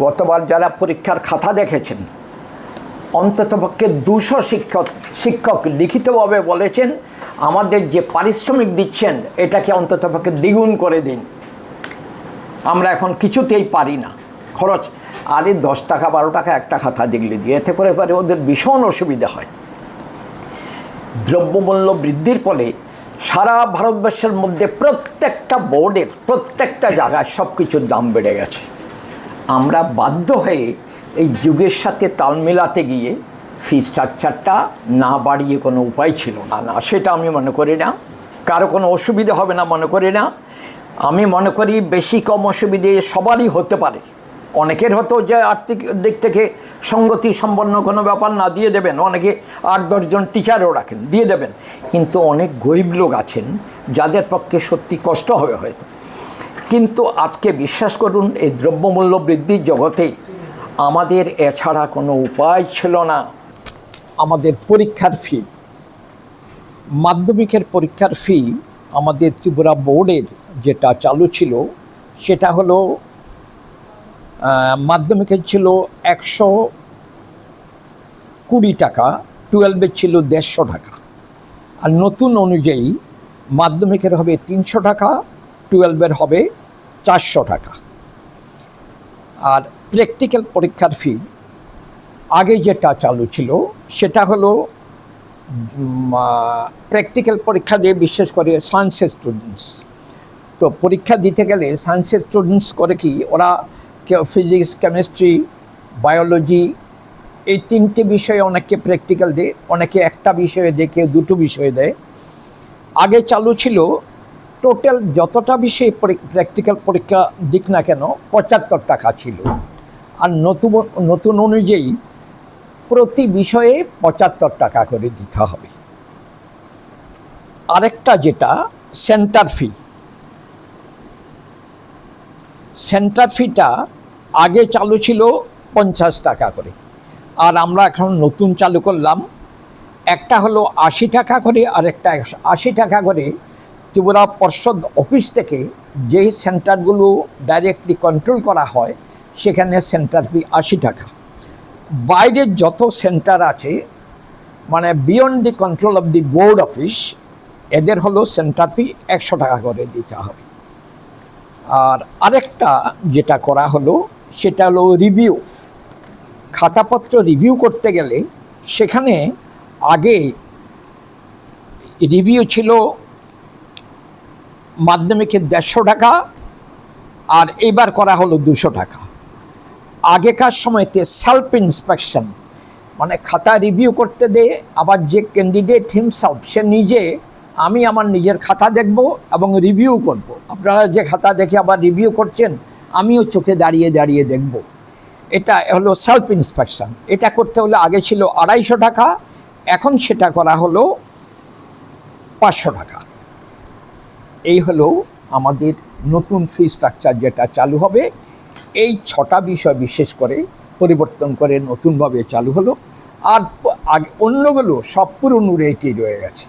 গতবার যারা পরীক্ষার খাতা দেখেছেন, অন্ততপক্ষে 200 শিক্ষক লিখিতভাবে বলেছেন আমাদের যে পারিশ্রমিক দিচ্ছেন এটাকে অন্ততপক্ষে দ্বিগুণ করে দিন। আমরা এখন কিছুতেই পারি না, খরচ আরে 10 টাকা 12 টাকা একটা খাতা দেখলে দিয়ে, এতে করে পারে ওদের ভীষণ অসুবিধা হয়। দ্রব্যমূল্য বৃদ্ধির ফলে সারা ভারতবর্ষের মধ্যে প্রত্যেকটা বোর্ডের প্রত্যেকটা জায়গায় সব কিছুর দাম বেড়ে গেছে। আমরা বাধ্য হয়ে এই যুগের সাথে তাল মেলাতে গিয়ে ফি স্ট্রাকচারটা না বাড়িয়ে কোনো উপায় ছিল না। সেটা আমি মনে করি না, কারো কোনো অসুবিধা হবে না মনে করি না। আমি মনে করি বেশি কম অসুবিধে সবারই হতে পারে। অনেকের হতো যে আর্থিক দিক থেকে সঙ্গতি সম্পন্ন কোনো ব্যাপার না, দিয়ে দেবেন। অনেকে 8-10 জন টিচারও রাখেন, দিয়ে দেবেন। কিন্তু অনেক গরিব লোক আছেন যাদের পক্ষে সত্যি কষ্ট হবে হয়তো। কিন্তু আজকে বিশ্বাস করুন, এই দ্রব্যমূল্য বৃদ্ধির জগতে আমাদের এছাড়া কোনো উপায় ছিল না। আমাদের পরীক্ষার ফি, মাধ্যমিকের পরীক্ষার ফি আমাদের ত্রিপুরা বোর্ডের যেটা চালু ছিল সেটা হলো মাধ্যমিকের ছিল 120 টাকা, 12-এর ছিল 150 টাকা। আর নতুন অনুযায়ী মাধ্যমিকের হবে 300 টাকা, 12-এর হবে 400 টাকা। আর প্র্যাকটিক্যাল পরীক্ষার ফি আগে যেটা চালু ছিল সেটা হলো প্র্যাকটিক্যাল পরীক্ষা দিয়ে বিশেষ করে সায়েন্সের স্টুডেন্টস, তো পরীক্ষা দিতে গেলে সায়েন্সের স্টুডেন্টস করে কি ওরা কেউ ফিজিক্স, কেমিস্ট্রি, বায়োলজি এই 3টে বিষয়ে অনেকে প্র্যাকটিক্যাল দেয়, অনেকে একটা বিষয়ে দেয়, কেউ 2টো বিষয়ে দেয়। আগে চালু ছিল টোটাল যতটা বিষয়ে প্র্যাকটিক্যাল পরীক্ষা দিক না কেন 75 টাকা ছিল। আর নতুন অনুযায়ী প্রতি বিষয়ে 75 টাকা করে দিতে হবে। আরেকটা যেটা সেন্টার ফি, সেন্টার ফিটা আগে চালু ছিল 50 টাকা করে, আর আমরা এখন নতুন চালু করলাম। একটা হলো 80 টাকা করে, আর একটা 80 টাকা করে। ত্রিপুরা পর্ষদ অফিস থেকে যেই সেন্টারগুলো ডাইরেক্টলি কন্ট্রোল করা হয় সেখানে সেন্টার ফি 80 টাকা। বাইরের যত সেন্টার আছে মানে beyond the control of the board office, এদের হলো সেন্টার ফি 100 টাকা করে দিতে হবে। আর আরেকটা যেটা করা হলো সেটা হলো রিভিউ, খাতাপত্র রিভিউ করতে গেলে সেখানে আগে রিভিউ ছিল মাধ্যমিকের 150 টাকা, আর এবার করা হলো 200 টাকা। আগেকার সময়তে সেলফ ইন্সপেকশন মানে খাতা রিভিউ করতে দেয়, আবার যে ক্যান্ডিডেট হিমসেলফ সে নিজে, আমি আমার নিজের খাতা দেখব এবং রিভিউ করব। আপনারা যে খাতা দেখে আবার রিভিউ করছেন আমিও চোখে দাঁড়িয়ে দাঁড়িয়ে দেখব। এটা হলো সেলফ ইন্সপেকশন। এটা করতে হলে আগে ছিল 250 টাকা, এখন সেটা করা হলো 500 টাকা। এই হলো আমাদের নতুন ফি স্ট্রাকচার যেটা চালু হবে। এই 6টা বিষয় বিশেষ করে পরিবর্তন করে নতুনভাবে চালু হলো, আর অন্যগুলো সব পুরনো রেটই রয়ে গেছে।